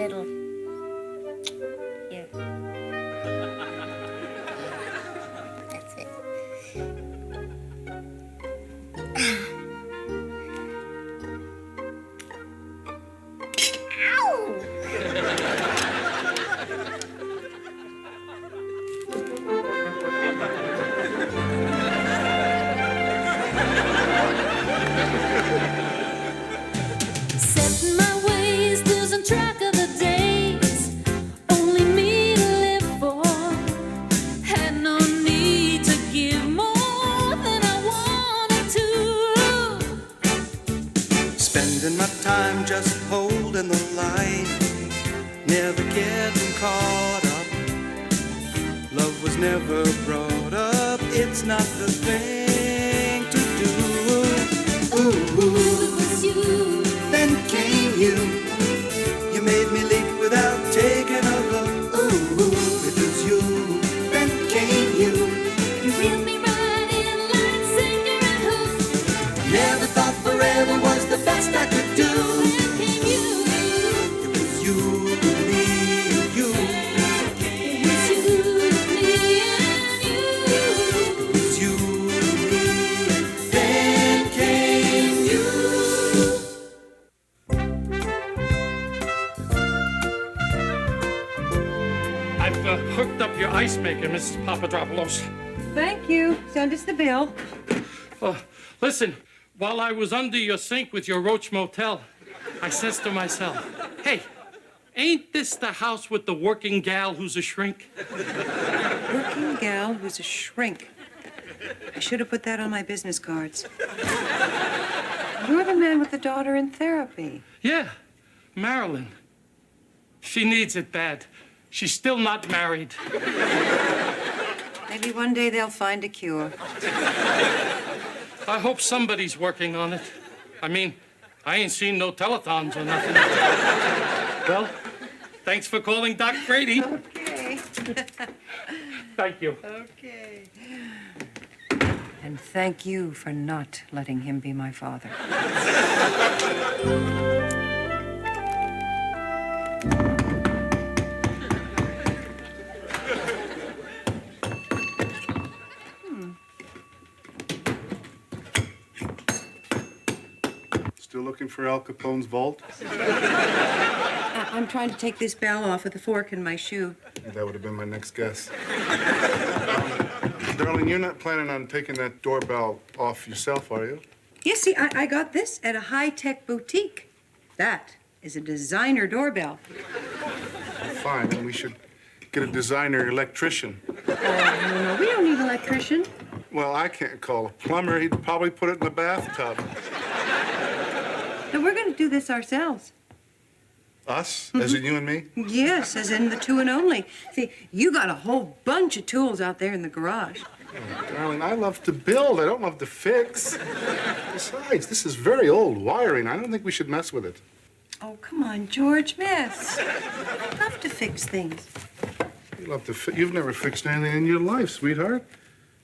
little. Here. That's it. Setting my ways, losing track of the days. Only me to live for. Had no need to give more than I wanted to. Spending my time just holding the line, never getting caught up. Love was never brought up, it's not the thing to do. Ooh, It was you. then came you. You made me leap without taking a look. Ooh, it was you. Then came you. You reeled me right in like sinker and hook. Never thought forever was the best I could do. Then came you. It was you, me, and you. It was you, me, and you. It was you, me. Then came you. I've hooked up your ice maker, Mrs. Papadopoulos. Thank you. Send us the bill. Listen, while I was under your sink with your Roach Motel, I says to myself, hey, ain't this the house with the working gal who's a shrink? Working gal who's a shrink. I should have put that on my business cards. You're the man with the daughter in therapy. Yeah, Marilyn. She needs it bad. She's still not married. Maybe one day they'll find a cure. I hope somebody's working on it. I mean, I ain't seen no telethons or nothing. Well, thanks for calling Doc Brady. Okay. Thank you. Okay. And thank you for not letting him be my father. Still looking for Al Capone's vault? I'm trying to take this bell off with a fork in my shoe. That would have been my next guess. Darling, you're not planning on taking that doorbell off yourself, are you? Yes, see, I got this at a high-tech boutique. That is a designer doorbell. Fine, then we should get a designer electrician. No, we don't need an electrician. Well, I can't call a plumber. He'd probably put it in the bathtub. No, we're going to do this ourselves. Us? As in you and me? Yes, as in the two and only. See, you got a whole bunch of tools out there in the garage. Oh, darling, I love to build. I don't love to fix. Besides, this is very old wiring. I don't think we should mess with it. Oh, come on, George, miss. I love to fix things. You love to You've never fixed anything in your life, sweetheart.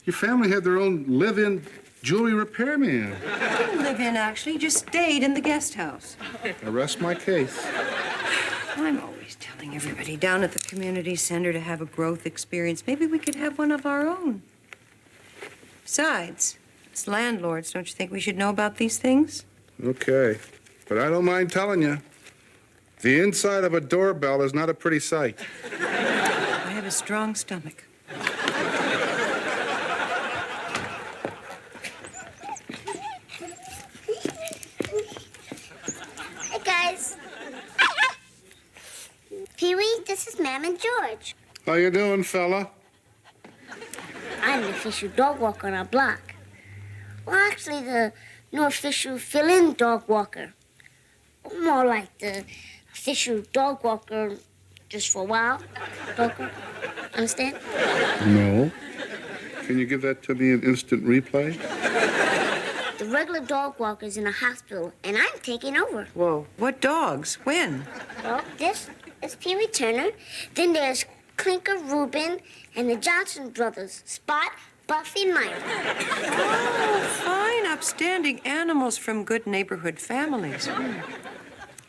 Your family had their own live-in jewelry repairman. I didn't live in, actually. Just stayed in the guest house. I rest my case. I'm always telling everybody down at the community center to have a growth experience. Maybe we could have one of our own. Besides, as landlords, don't you think we should know about these things? Okay, but I don't mind telling you, the inside of a doorbell is not a pretty sight. I have a strong stomach. Hey, guys. Pee-wee, this is Ma'am and George. How you doing, fella? I'm the official dog walker on our block. Well, actually, the no official fill-in dog walker. More like the official dog walker just for a while. Dog walker. Understand? No. Can you give that to me in instant replay? The regular dog walker's in a hospital, and I'm taking over. Whoa. What dogs? When? Well, this is Pee-wee Turner. Then there's Clinker Reuben and the Johnson brothers, Spot, Buffy, Mike. Oh, fine, upstanding animals from good neighborhood families.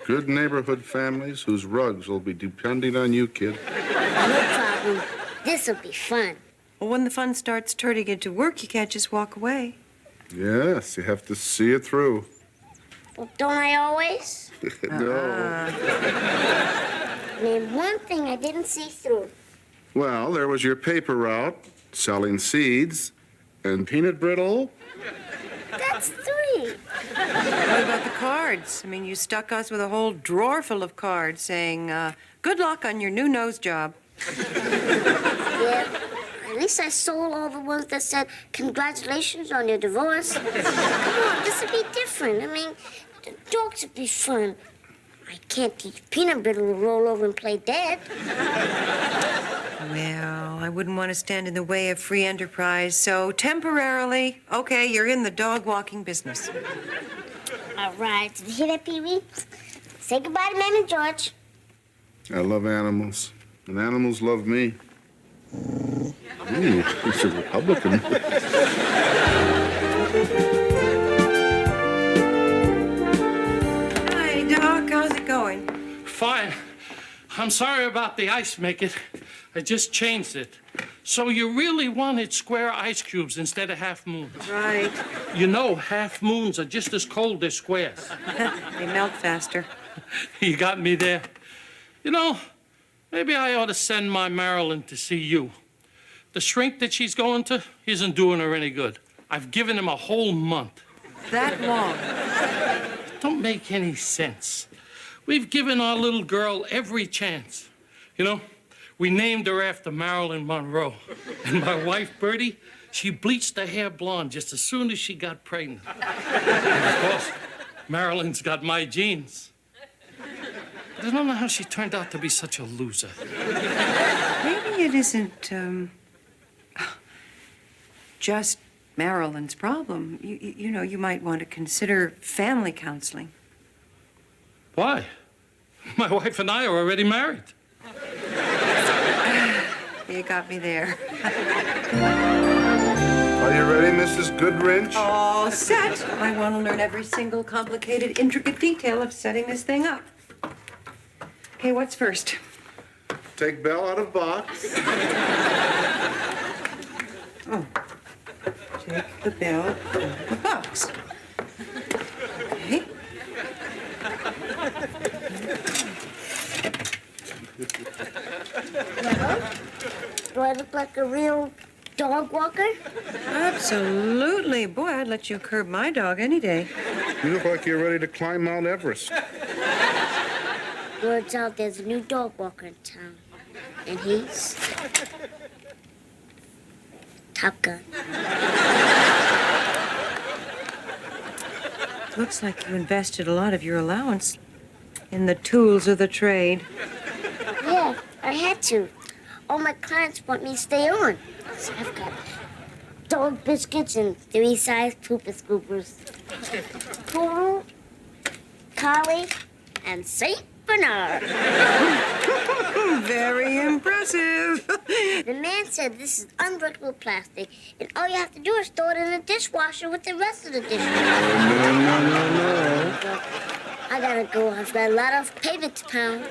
Good neighborhood families whose rugs will be depending on you, kid. No problem. This'll be fun. Well, when the fun starts turning into work, you can't just walk away. Yes, you have to see it through. Well, don't I always? No. Name one thing I didn't see through. Well, there was your paper route, selling seeds, and peanut brittle. That's 3. What about the cards? I mean, you stuck us with a whole drawer full of cards saying, good luck on your new nose job. Yeah. At least I sold all the ones that said, congratulations on your divorce. Come on, this would be different. I mean, the dogs would be fun. I can't teach Peanut Brittle to roll over and play dead. Well, I wouldn't want to stand in the way of free enterprise, so temporarily, okay, you're in the dog walking business. All right, did you hear that, Pee-wee? Say goodbye to Mem and George. I love animals, and animals love me. Ooh, he's a Republican. Hi, Doc. How's it going? Fine. I'm sorry about the ice, make it. I just changed it. So you really wanted square ice cubes instead of half moons. Right. You know, half moons are just as cold as squares. They melt faster. You got me there. You know, maybe I ought to send my Marilyn to see you. The shrink that she's going to isn't doing her any good. I've given him a whole month. That long? Don't make any sense. We've given our little girl every chance. You know, we named her after Marilyn Monroe. And my wife, Bertie, she bleached her hair blonde just as soon as she got pregnant. And of course, Marilyn's got my genes. But I don't know how she turned out to be such a loser. Maybe it isn't, just Marilyn's problem. You know, you might want to consider family counseling. Why? My wife and I are already married. You got me there. Are you ready, Mrs. Goodrich? All set. I want to learn every single complicated, intricate detail of setting this thing up. Okay, what's first? Take Belle out of box. Oh. Take the bell out of the box. Okay. Do I look like a real dog walker? Absolutely. Boy, I'd let you curb my dog any day. You look like you're ready to climb Mount Everest. Word's out, there's a new dog walker in town. And he's Top Gun. Looks like you invested a lot of your allowance in the tools of the trade. Yeah, I had to. All my clients want me to stay on. So I've got dog biscuits and 3-size pooper scoopers. Poodle, collie, and Saint Bernard. Very impressive. The man said this is unbreakable plastic, and all you have to do is throw it in the dishwasher with the rest of the dishes. No. I gotta go. I've got a lot of payment to pound.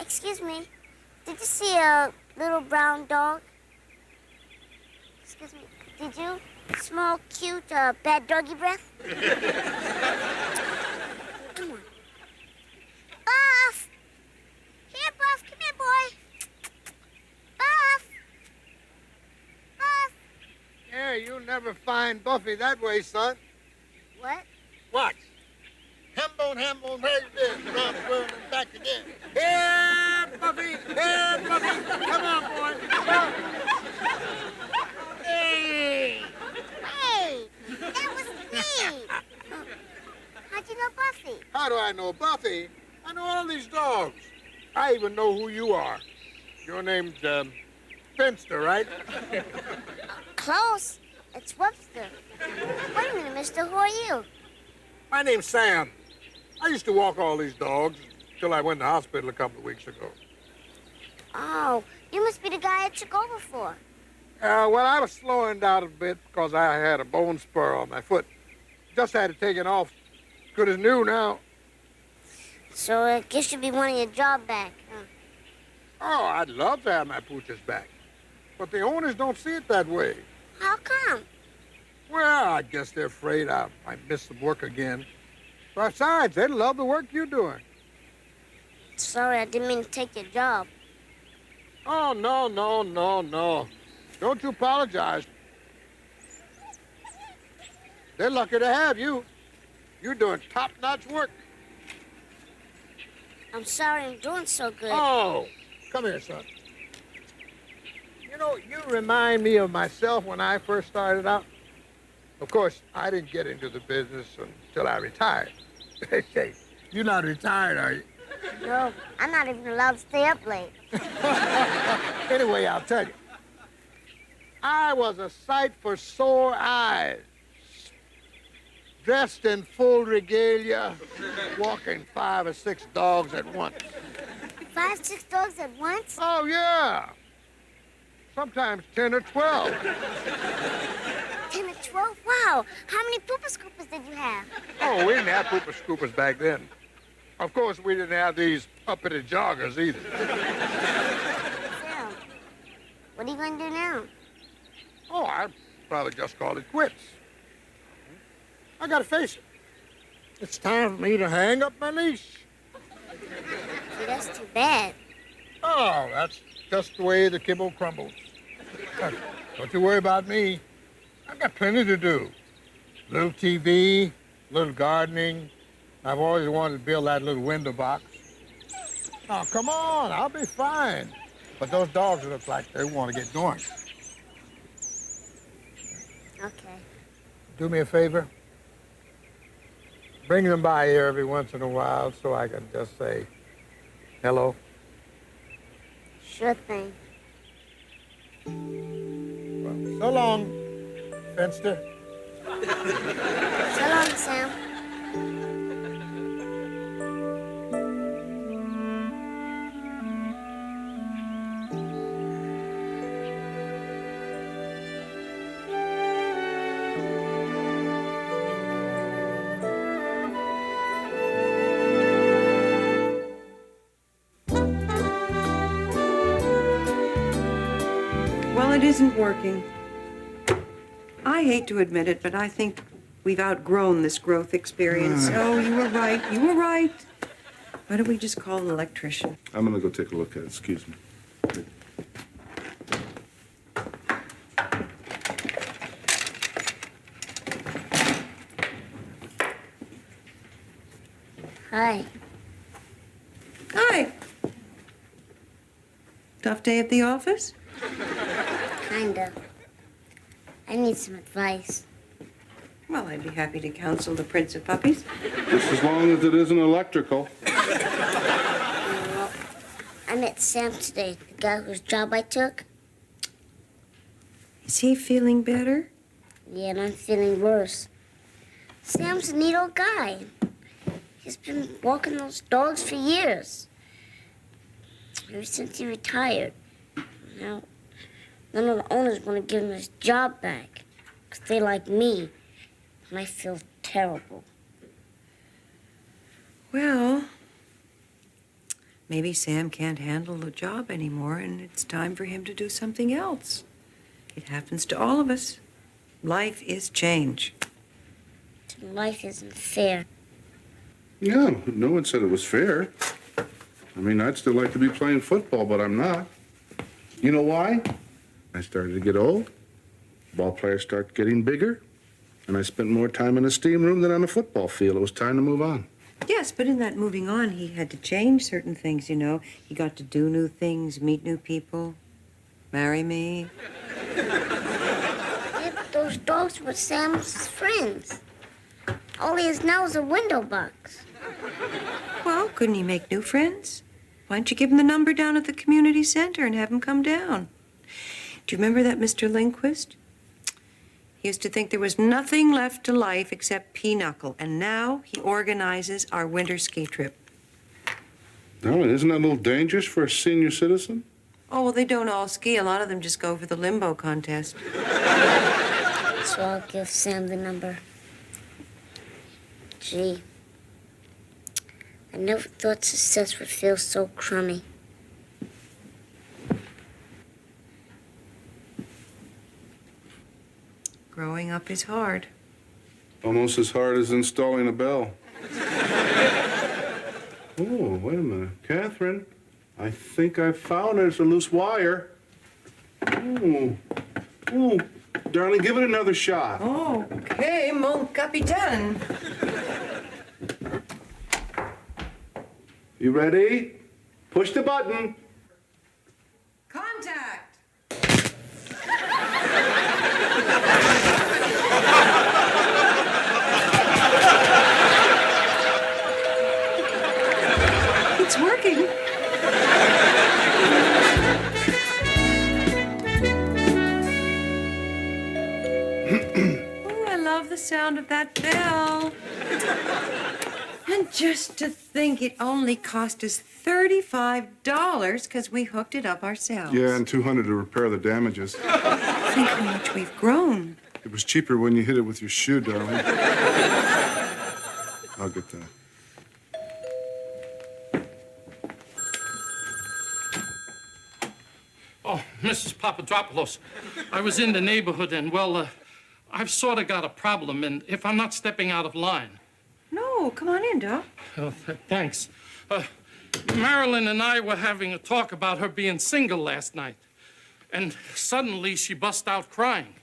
Excuse me, did you see a little brown dog? Excuse me, did you? Small, cute, bad doggy breath? Come on. Buff! Here, Buff, come here, boy. Buff! Buff! Yeah, you'll never find Buffy that way, son. What? Watch. Hambone, where's this? Around the world and back again. Here, Buffy! Here, Buffy! Come on, all these dogs. I even know who you are. Your name's, Webster, right? Close. It's Webster. Wait a minute, mister. Who are you? My name's Sam. I used to walk all these dogs until I went to the hospital a couple of weeks ago. Oh, you must be the guy I took over for. Well, I was slowing down a bit because I had a bone spur on my foot. Just had to take it off. Good as new now. So I guess you'll be wanting your job back, huh? Oh, I'd love to have my pooches back. But the owners don't see it that way. How come? Well, I guess they're afraid I might miss some work again. Besides, they love the work you're doing. Sorry, I didn't mean to take your job. Oh, no. Don't you apologize. They're lucky to have you. You're doing top-notch work. I'm sorry I'm doing so good. Oh, come here, son. You know, you remind me of myself when I first started out. Of course, I didn't get into the business until I retired. Hey, you're not retired, are you? No, I'm not even allowed to stay up late. Anyway, I'll tell you. I was a sight for sore eyes. Dressed in full regalia, walking 5 or 6 dogs at once. 5, 6 dogs at once? Oh, yeah. Sometimes 10 or 12. 10 or 12? Wow. How many pooper scoopers did you have? Oh, we didn't have pooper scoopers back then. Of course, we didn't have these uppity joggers either. Sam, what are you going to do now? Oh, I'd probably just call it quits. I gotta face it. It's time for me to hang up my leash. See, that's too bad. Oh, that's just the way the kibble crumbles. Don't you worry about me. I've got plenty to do. Little TV, little gardening. I've always wanted to build that little window box. Oh, come on, I'll be fine. But those dogs look like they want to get going. Okay. Do me a favor. Bring them by here every once in a while so I can just say hello. Sure thing. Well, so long, Webster. So long, Sam. Well, it isn't working. I hate to admit it, but I think we've outgrown this growth experience. Oh, you were right. You were right. Why don't we just call an electrician? I'm gonna go take a look at it. Excuse me. Hi. Hi. Tough day at the office? Kinda. I need some advice. Well, I'd be happy to counsel the Prince of Puppies. Just as long as it isn't electrical. Well, I met Sam today, the guy whose job I took. Is he feeling better? Yeah, and I'm feeling worse. Sam's a neat old guy. He's been walking those dogs for years. Ever since he retired. Now, none of the owners want to give him his job back. Because they like me. And I feel terrible. Well, maybe Sam can't handle the job anymore, and it's time for him to do something else. It happens to all of us. Life is change. Life isn't fair. Yeah, no one said it was fair. I mean, I'd still like to be playing football, but I'm not. You know why? I started to get old. Ball players start getting bigger. And I spent more time in a steam room than on a football field. It was time to move on. Yes, but in that moving on, he had to change certain things, you know. He got to do new things, meet new people, marry me. Yeah, but those dogs were Sam's friends. All he has now is a window box. Well, couldn't he make new friends? Why don't you give him the number down at the community center and have him come down? Do you remember that Mr. Lindquist? He used to think there was nothing left to life except pinochle, and now he organizes our winter ski trip. No, isn't that a little dangerous for a senior citizen? Oh, well, they don't all ski. A lot of them just go for the limbo contest. So I'll give Sam the number. Gee, I never thought success would feel so crummy. Growing up is hard. Almost as hard as installing a bell. Oh, wait a minute. Catherine, I think I found it. It's a loose wire. Ooh. Ooh. Darling, give it another shot. Oh, okay, mon capitaine. You ready? Push the button. Contact! It's working. Oh, I love the sound of that bell. And just to think it only cost us $35 because we hooked it up ourselves. Yeah, and $200 to repair the damages. Think how much we've grown. It was cheaper when you hit it with your shoe, darling. I'll get that. Oh, Mrs. Papadopoulos, I was in the neighborhood and, well, I've sort of got a problem, and if I'm not stepping out of line. No, come on in, Doc. Oh, thanks. Marilyn and I were having a talk about her being single last night, and suddenly she bust out crying,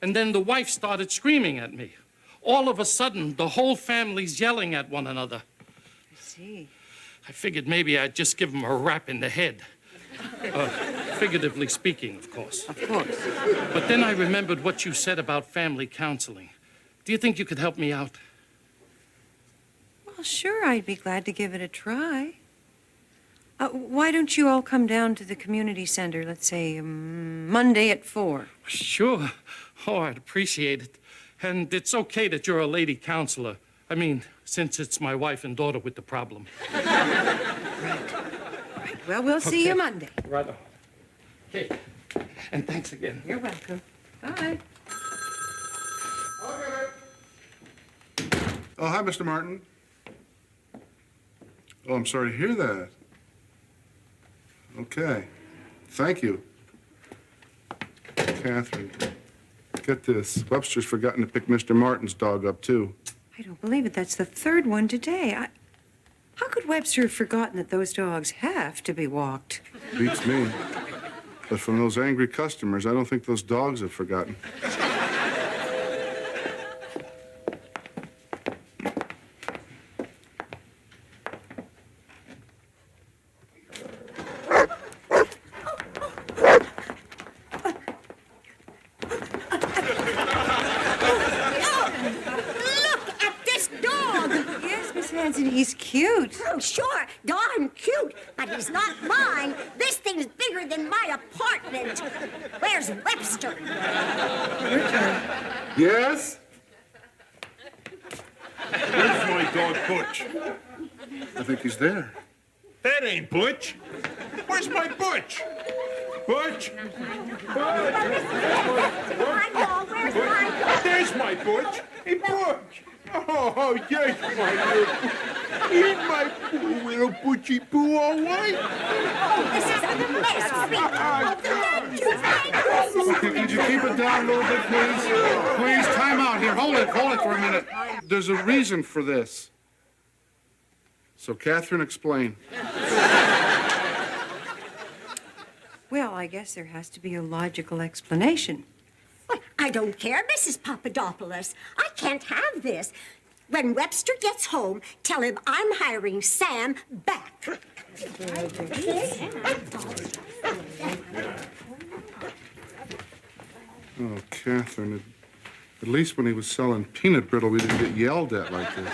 and then the wife started screaming at me. All of a sudden, the whole family's yelling at one another. I see. I figured maybe I'd just give them a rap in the head. Figuratively speaking, of course. Of course. But then I remembered what you said about family counseling. Do you think you could help me out? Well, sure, I'd be glad to give it a try. Why don't you all come down to the community center, let's say, Monday at 4? Sure. Oh, I'd appreciate it. And it's okay that you're a lady counselor. I mean, since it's my wife and daughter with the problem. Right. Well, we'll see you Monday. Right on. Okay. And thanks again. You're welcome. Bye. Oh, hi, Mr. Martin. Oh, I'm sorry to hear that. Okay. Thank you. Catherine, get this. Webster's forgotten to pick Mr. Martin's dog up, too. I don't believe it. That's the third one today. How could Webster have forgotten that those dogs have to be walked? Beats me. But from those angry customers, I don't think those dogs have forgotten. He's cute. Oh, sure, darn cute, but he's not mine. This thing's bigger than my apartment. Where's Webster? Your turn. Yes? Where's my dog Butch? I think he's there. That ain't Butch. Where's my Butch? Butch? Butch? I know, where's my... There's my Butch. Hey, Butch. Oh, yes, my little... Here's my poor little Butchie Poo, all right? Oh, this is a mess, sweetheart. Okay, could you keep it down a little bit, please? Please, time out here. Hold it for a minute. There's a reason for this. So, Catherine, explain. Well, I guess there has to be a logical explanation. Well, I don't care, Mrs. Papadopoulos. I can't have this. When Webster gets home, tell him I'm hiring Sam back. Oh, Catherine, at least when he was selling peanut brittle, we didn't get yelled at like this.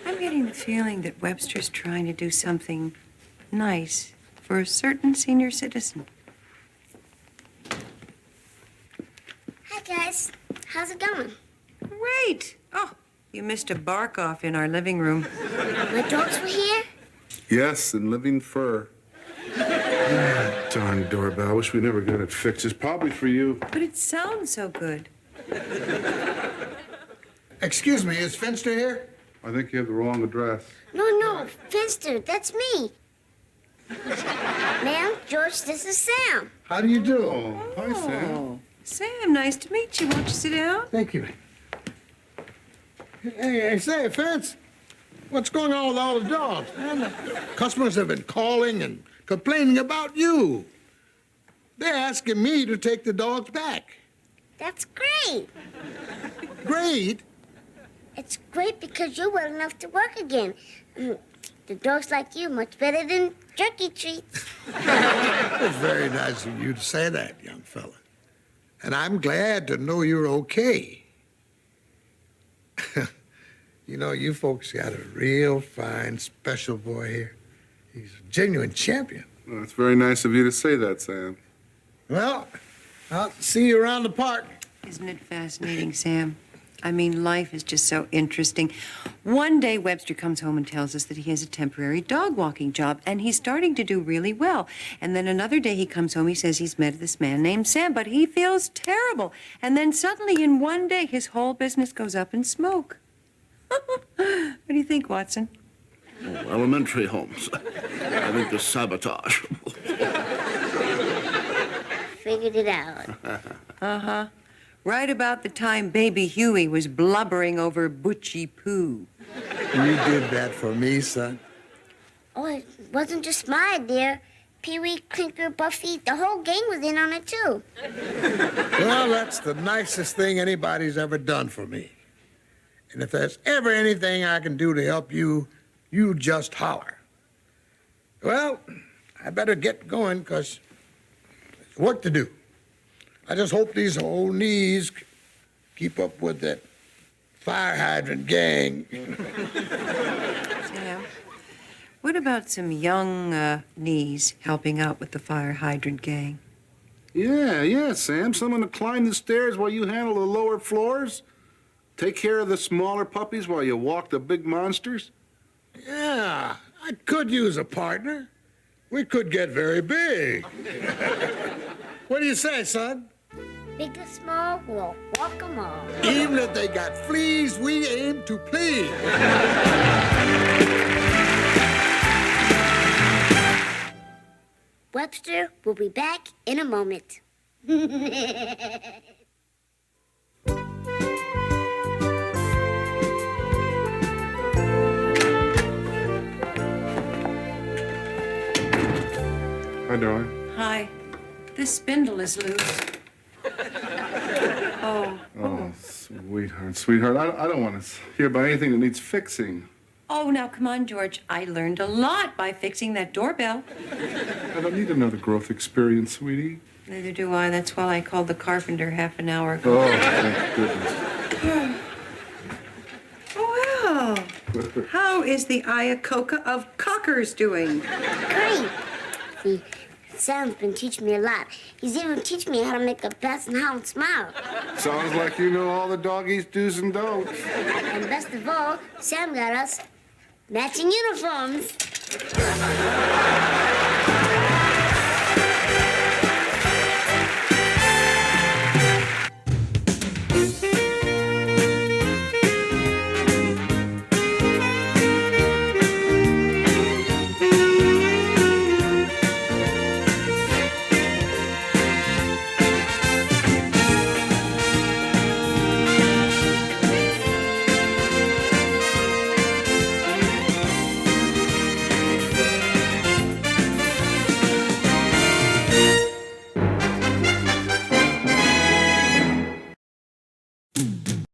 I'm getting the feeling that Webster's trying to do something nice for a certain senior citizen. Hi, guys. How's it going? Great. Oh, you missed a bark-off in our living room. My dogs were here? Yes, and living fur. Darn doorbell. I wish we never got it fixed. It's probably for you. But it sounds so good. Excuse me, is Finster here? I think you have the wrong address. No, Finster, that's me. Ma'am, George, this is Sam. How do you do? Oh, hi, Sam. Oh, Sam, nice to meet you. Won't you sit down? Thank you. Hey, say, Fence, what's going on with all the dogs, man? The customers have been calling and complaining about you. They're asking me to take the dogs back. That's great. Great. It's great because you're well enough to work again. The dogs like you much better than jerky treats. It's very nice of you to say that, young fella. And I'm glad to know you're okay. You know, you folks got a real fine, special boy here. He's a genuine champion. Well, it's very nice of you to say that, Sam. Well, I'll see you around the park. Isn't it fascinating, Sam? I mean, life is just so interesting. One day, Webster comes home and tells us that he has a temporary dog walking job, and he's starting to do really well. And then another day he comes home, he says he's met this man named Sam, but he feels terrible. And then suddenly, in one day, his whole business goes up in smoke. What do you think, Watson? Oh, elementary, Holmes. I think the sabotage. Figured it out. Uh-huh. Right about the time baby Huey was blubbering over Butchie Poo. You did that for me, son. Oh, it wasn't just my idea. Pee-wee, Clinker, Buffy, the whole gang was in on it, too. Well, that's the nicest thing anybody's ever done for me. And if there's ever anything I can do to help you, you just holler. Well, I better get going, because there's work to do. I just hope these old knees keep up with that fire hydrant gang. Sam, what about some young knees helping out with the fire hydrant gang? Yeah, Sam. Someone to climb the stairs while you handle the lower floors? Take care of the smaller puppies while you walk the big monsters? Yeah, I could use a partner. We could get very big. What do you say, son? Big or small, we'll walk 'em all. Even if they got fleas, we aim to please. Webster will be back in a moment. Hi, darling. Hi. This spindle is loose. Oh, sweetheart. I don't want to hear about anything that needs fixing. Oh, now come on, George. I learned a lot by fixing that doorbell. I don't need another growth experience, sweetie. Neither do I. That's why I called the carpenter half an hour ago. Oh, thank goodness. Oh, well. How is the Iacocca of Cockers doing? Great. See, Sam's been teaching me a lot. He's even teaching me how to make a basset hound smile. Sounds like you know all the doggies' do's and don'ts. And best of all, Sam got us matching uniforms.